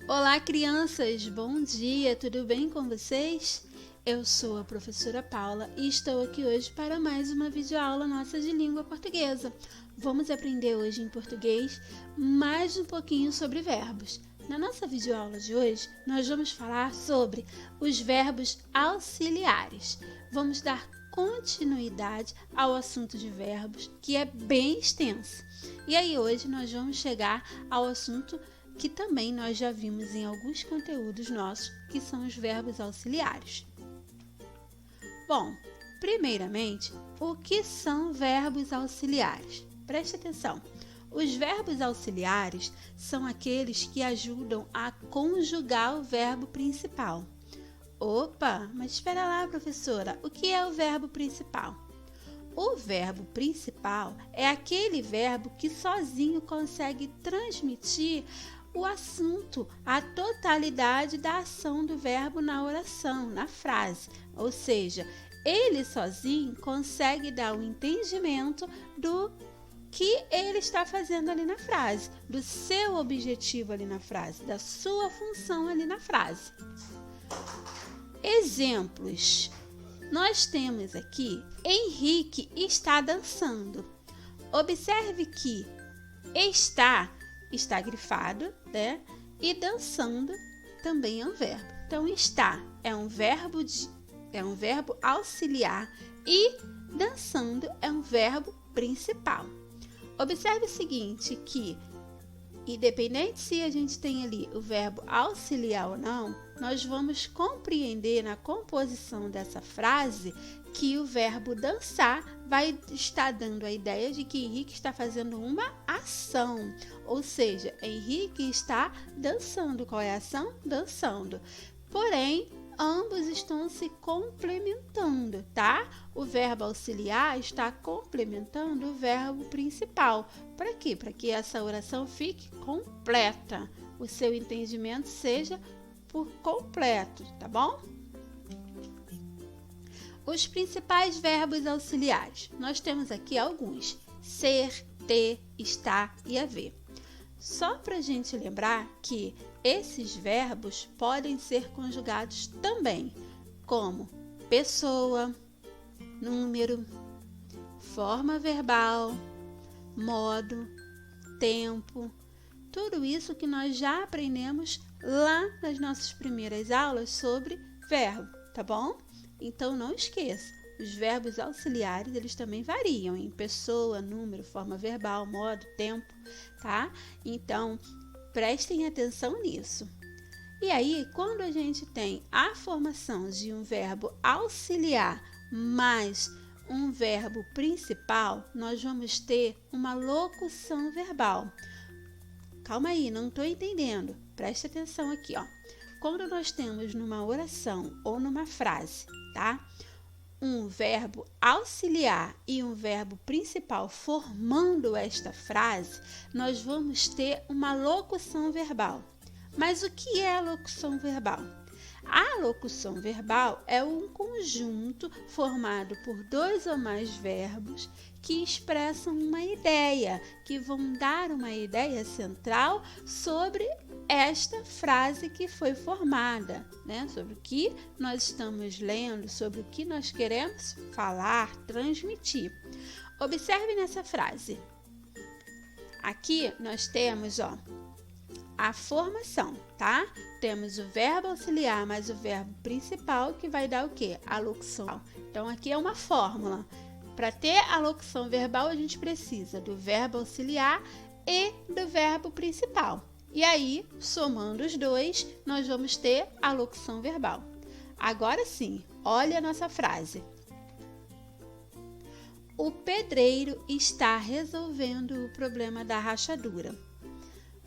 Olá, crianças! Bom dia! Tudo bem com vocês? Eu sou a professora Paula e estou aqui hoje para mais uma videoaula nossa de língua portuguesa. Vamos aprender hoje em português mais um pouquinho sobre verbos. Na nossa videoaula de hoje, nós vamos falar sobre os verbos auxiliares. Vamos dar continuidade ao assunto de verbos, que é bem extenso. E aí hoje nós vamos chegar ao assunto que também nós já vimos em alguns conteúdos nossos, que são os verbos auxiliares. Bom, primeiramente, o que são verbos auxiliares? Preste atenção. Os verbos auxiliares são aqueles que ajudam a conjugar o verbo principal. Opa, mas espera lá, professora, o que é o verbo principal? O verbo principal é aquele verbo que sozinho consegue transmitir o assunto, a totalidade da ação do verbo na oração, na frase. Ou seja, ele sozinho consegue dar o entendimento do que ele está fazendo ali na frase, do seu objetivo ali na frase, da sua função ali na frase. Exemplos. Nós temos aqui, Henrique está dançando. Observe que está grifado, né? E dançando também é um verbo. Então, está é um verbo auxiliar e dançando é um verbo principal. Observe o seguinte, que independente se a gente tem ali o verbo auxiliar ou não, nós vamos compreender na composição dessa frase que o verbo dançar vai estar dando a ideia de que Henrique está fazendo uma ação. Ou seja, Henrique está dançando. Qual é a ação? Dançando. Porém, ambos estão se complementando, tá? O verbo auxiliar está complementando o verbo principal. Para quê? Para que essa oração fique completa. O seu entendimento seja por completo, tá bom? Os principais verbos auxiliares. Nós temos aqui alguns: ser, ter, estar e haver. Só para a gente lembrar que esses verbos podem ser conjugados também como pessoa, número, forma verbal, modo, tempo. Tudo isso que nós já aprendemos lá nas nossas primeiras aulas sobre verbo, tá bom? Então não esqueça, os verbos auxiliares eles também variam em pessoa, número, forma verbal, modo, tempo, tá? Então prestem atenção nisso. E aí, quando a gente tem a formação de um verbo auxiliar mais um verbo principal, nós vamos ter uma locução verbal. Calma aí, não estou entendendo. Preste atenção aqui, ó. Quando nós temos numa oração ou numa frase, tá? Um verbo auxiliar e um verbo principal formando esta frase, nós vamos ter uma locução verbal. Mas o que é a locução verbal? A locução verbal é um conjunto formado por dois ou mais verbos que expressam uma ideia, que vão dar uma ideia central sobre esta frase que foi formada, né? Sobre o que nós estamos lendo, sobre o que nós queremos falar, transmitir. Observe nessa frase. Aqui nós temos, ó, a formação, tá? Temos o verbo auxiliar mais o verbo principal que vai dar o quê? A locução. Então, aqui é uma fórmula. Para ter a locução verbal, a gente precisa do verbo auxiliar e do verbo principal. E aí, somando os dois, nós vamos ter a locução verbal. Agora sim, olha a nossa frase. O pedreiro está resolvendo o problema da rachadura.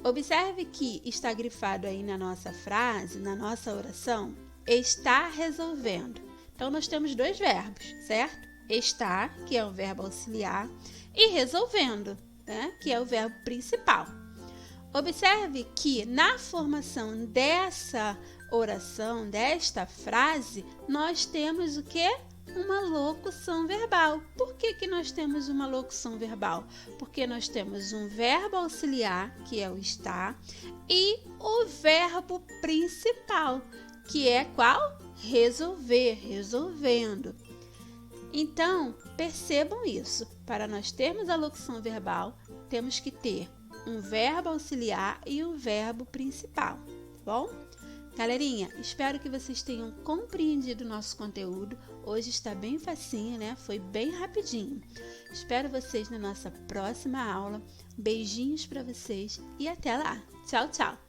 Observe que está grifado aí na nossa frase, na nossa oração, está resolvendo. Então, nós temos dois verbos, certo? Está, que é o verbo auxiliar, e resolvendo, né? Que é o verbo principal. Observe que na formação dessa oração, desta frase, nós temos o quê? Uma locução verbal. Por que nós temos uma locução verbal? Porque nós temos um verbo auxiliar, que é o estar, e o verbo principal, que é qual? Resolver, resolvendo. Então, percebam isso. Para nós termos a locução verbal, temos que ter um verbo auxiliar e um verbo principal, tá bom? Galerinha, espero que vocês tenham compreendido o nosso conteúdo. Hoje está bem facinho, né? Foi bem rapidinho. Espero vocês na nossa próxima aula. Beijinhos para vocês e até lá. Tchau, tchau!